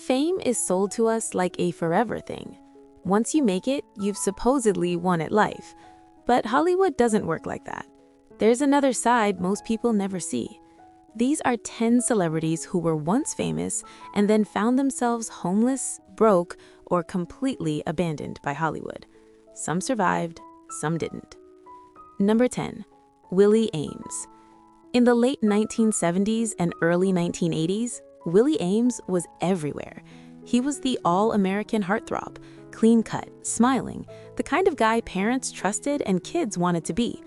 Fame is sold to us like a forever thing. Once you make it, you've supposedly won at life. But Hollywood doesn't work like that. There's another side most people never see. These are 10 celebrities who were once famous and then found themselves homeless, broke, or completely abandoned by Hollywood. Some survived, some didn't. Number 10. Willie Ames. In the late 1970s and early 1980s, Willie Ames was everywhere. He was the all-American heartthrob, clean-cut, smiling, the kind of guy parents trusted and kids wanted to be.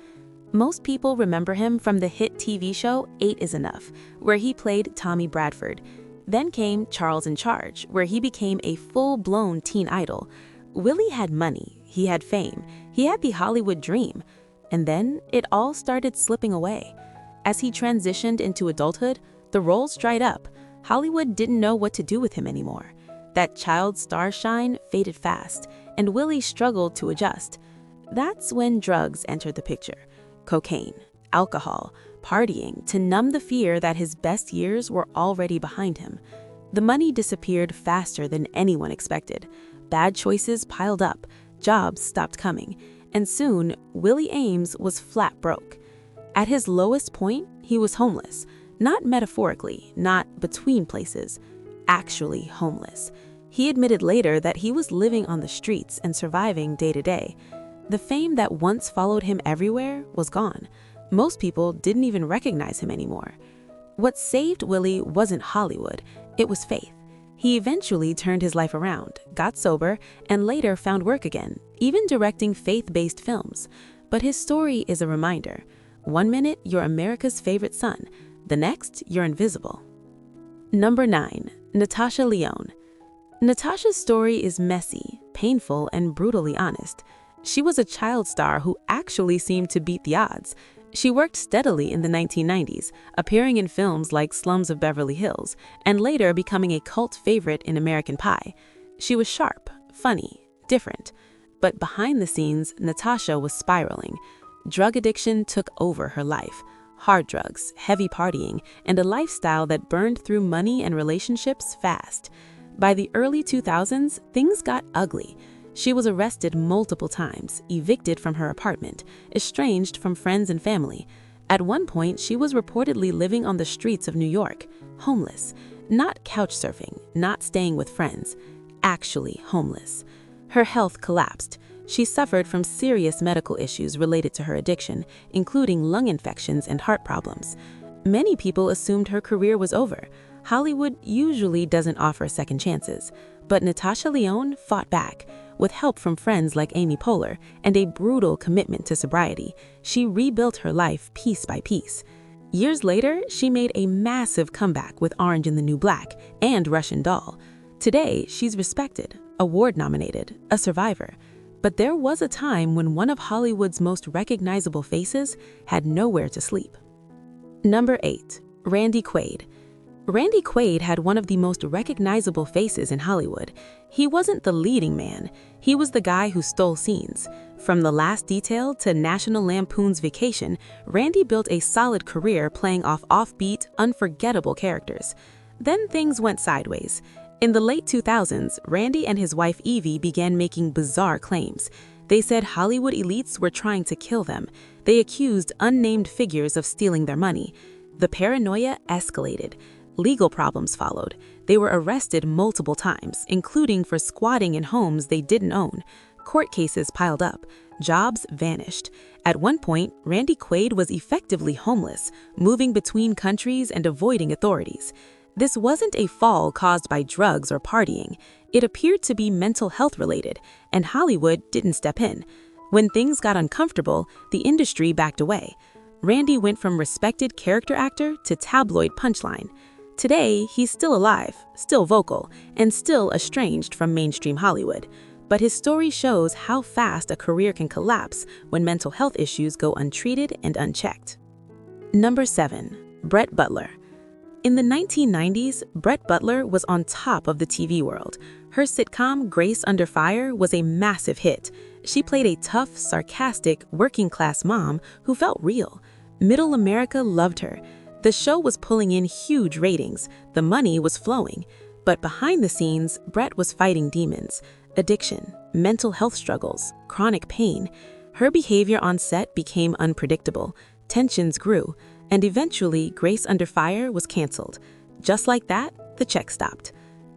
Most people remember him from the hit TV show 8 is Enough, where he played Tommy Bradford. Then came Charles in Charge, where he became a full-blown teen idol. Willie had money, he had fame, he had the Hollywood dream. And then it all started slipping away. As he transitioned into adulthood, the roles dried up. Hollywood didn't know what to do with him anymore. That child star shine faded fast, and Willie struggled to adjust. That's when drugs entered the picture. Cocaine, alcohol, partying to numb the fear that his best years were already behind him. The money disappeared faster than anyone expected. Bad choices piled up, jobs stopped coming, and soon Willie Ames was flat broke. At his lowest point, he was homeless. Not metaphorically, not between places, actually homeless. He admitted later that he was living on the streets and surviving day to day. The fame that once followed him everywhere was gone. Most people didn't even recognize him anymore. What saved Willie wasn't Hollywood, it was faith. He eventually turned his life around, got sober, and later found work again, even directing faith-based films. But his story is a reminder. One minute, you're America's favorite son. The next, you're invisible. Number 9. Natasha Lyonne. Natasha's story is messy, painful, and brutally honest. She was a child star who actually seemed to beat the odds. She worked steadily in the 1990s, appearing in films like Slums of Beverly Hills, and later becoming a cult favorite in American Pie. She was sharp, funny, different. But behind the scenes, Natasha was spiraling. Drug addiction took over her life. Hard drugs, heavy partying, and a lifestyle that burned through money and relationships fast. By the early 2000s, things got ugly. She was arrested multiple times, evicted from her apartment, estranged from friends and family. At one point, she was reportedly living on the streets of New York, homeless. Not couch surfing, not staying with friends, actually homeless. Her health collapsed. She suffered from serious medical issues related to her addiction, including lung infections and heart problems. Many people assumed her career was over. Hollywood usually doesn't offer second chances, but Natasha Lyonne fought back. With help from friends like Amy Poehler and a brutal commitment to sobriety, she rebuilt her life piece by piece. Years later, she made a massive comeback with Orange and the New Black and Russian Doll. Today, she's respected, award-nominated, a survivor. But there was a time when one of Hollywood's most recognizable faces had nowhere to sleep. Number 8. Randy Quaid. Randy Quaid had one of the most recognizable faces in Hollywood. He wasn't the leading man. He was the guy who stole scenes. From The Last Detail to National Lampoon's Vacation, Randy built a solid career playing off offbeat, unforgettable characters. Then things went sideways. In the late 2000s, Randy and his wife Evie began making bizarre claims. They said Hollywood elites were trying to kill them. They accused unnamed figures of stealing their money. The paranoia escalated. Legal problems followed. They were arrested multiple times, including for squatting in homes they didn't own. Court cases piled up. Jobs vanished. At one point, Randy Quaid was effectively homeless, moving between countries and avoiding authorities. This wasn't a fall caused by drugs or partying. It appeared to be mental health related, and Hollywood didn't step in. When things got uncomfortable, the industry backed away. Randy went from respected character actor to tabloid punchline. Today, he's still alive, still vocal, and still estranged from mainstream Hollywood. But his story shows how fast a career can collapse when mental health issues go untreated and unchecked. Number 7. Brett Butler. In the 1990s, Brett Butler was on top of the TV world. Her sitcom, Grace Under Fire, was a massive hit. She played a tough, sarcastic, working-class mom who felt real. Middle America loved her. The show was pulling in huge ratings. The money was flowing. But behind the scenes, Brett was fighting demons, addiction, mental health struggles, chronic pain. Her behavior on set became unpredictable, tensions grew, and eventually Grace Under Fire was canceled. Just like that, the check stopped.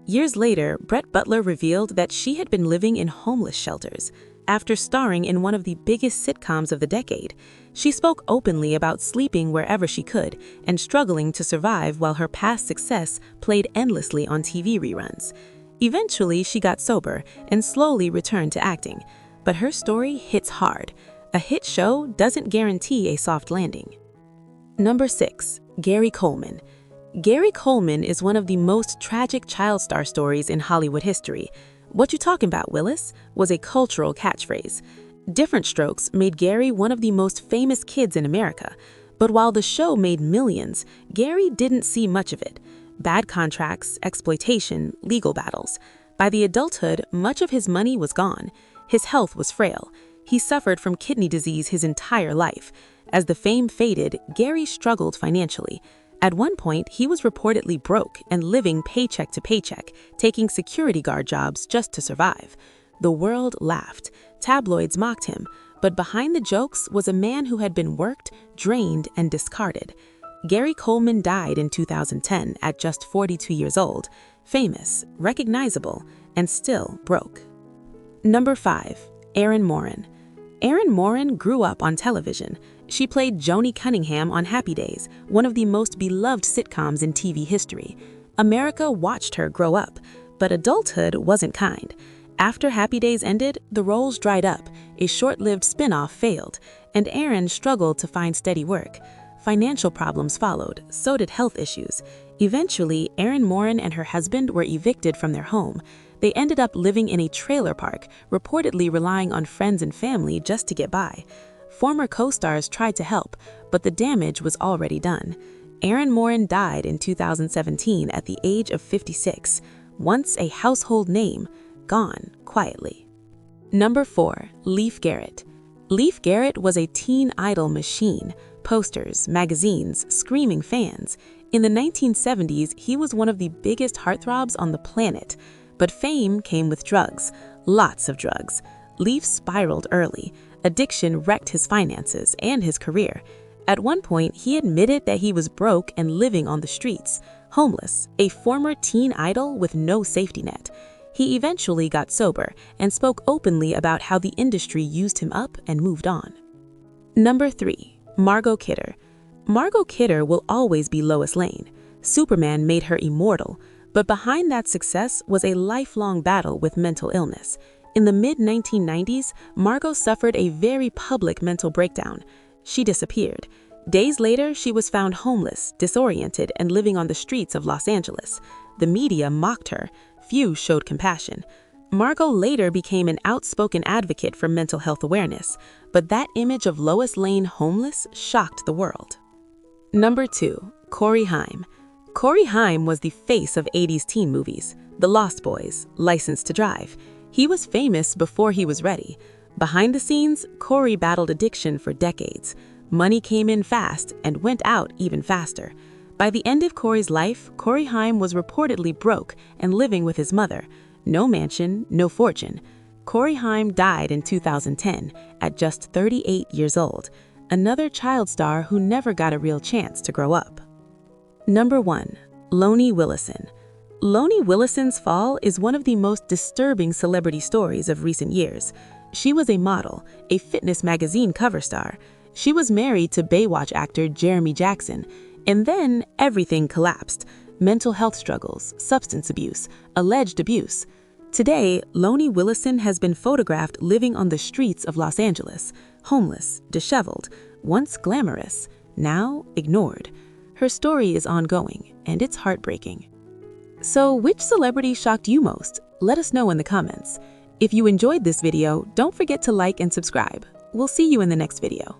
Years later, Brett Butler revealed that she had been living in homeless shelters. After starring in one of the biggest sitcoms of the decade, she spoke openly about sleeping wherever she could and struggling to survive while her past success played endlessly on TV reruns. Eventually, she got sober and slowly returned to acting. But her story hits hard. A hit show doesn't guarantee a soft landing. Number 6. Gary Coleman. Gary Coleman is one of the most tragic child star stories in Hollywood history. "What you talking about, Willis?" was a cultural catchphrase. Different Strokes made Gary one of the most famous kids in America. But while the show made millions, Gary didn't see much of it. Bad contracts, exploitation, legal battles. By the adulthood, much of his money was gone. His health was frail. He suffered from kidney disease his entire life. As the fame faded, Gary struggled financially. At one point, he was reportedly broke and living paycheck to paycheck, taking security guard jobs just to survive. The world laughed. Tabloids mocked him. But behind the jokes was a man who had been worked, drained, and discarded. Gary Coleman died in 2010 at just 42 years old, famous, recognizable, and still broke. Number 5. Erin Moran. Erin Moran grew up on television. She played Joni Cunningham on Happy Days, one of the most beloved sitcoms in TV history. America watched her grow up, but adulthood wasn't kind. After Happy Days ended, the roles dried up, a short-lived spin-off failed, and Erin struggled to find steady work. Financial problems followed, so did health issues. Eventually, Erin Moran and her husband were evicted from their home. They ended up living in a trailer park, reportedly relying on friends and family just to get by. Former co-stars tried to help, but the damage was already done. Erin Moran died in 2017 at the age of 56, once a household name, gone quietly. Number 4. Leif Garrett. Leif Garrett was a teen idol machine. Posters, magazines, screaming fans. In the 1970s, he was one of the biggest heartthrobs on the planet. But fame came with drugs, lots of drugs. Leif spiraled early. Addiction wrecked his finances and his career. At one point, he admitted that he was broke and living on the streets, homeless, a former teen idol with no safety net. He eventually got sober and spoke openly about how the industry used him up and moved on. Number 3. Margot Kidder. Margot Kidder will always be Lois Lane. Superman made her immortal, but behind that success was a lifelong battle with mental illness. In the mid-1990s, Margot suffered a very public mental breakdown. She disappeared. Days later, she was found homeless, disoriented, and living on the streets of Los Angeles. The media mocked her. Few showed compassion. Margot later became an outspoken advocate for mental health awareness, but that image of Lois Lane homeless shocked the world. Number 2. Corey Haim. Corey Haim was the face of 80s teen movies, The Lost Boys, License to Drive. He was famous before he was ready. Behind the scenes, Corey battled addiction for decades. Money came in fast and went out even faster. By the end of Corey's life, Corey Haim was reportedly broke and living with his mother. No mansion, no fortune. Corey Haim died in 2010 at just 38 years old, another child star who never got a real chance to grow up. Number 1. Lonnie Willison. Lonnie Willison's fall is one of the most disturbing celebrity stories of recent years. She was a model, a fitness magazine cover star. She was married to Baywatch actor Jeremy Jackson, and then everything collapsed. Mental health struggles, substance abuse, alleged abuse. Today, Lonnie Willison has been photographed living on the streets of Los Angeles, homeless, disheveled, once glamorous, now ignored. Her story is ongoing, and it's heartbreaking. So, which celebrity shocked you most? Let us know in the comments. If you enjoyed this video, don't forget to like and subscribe. We'll see you in the next video.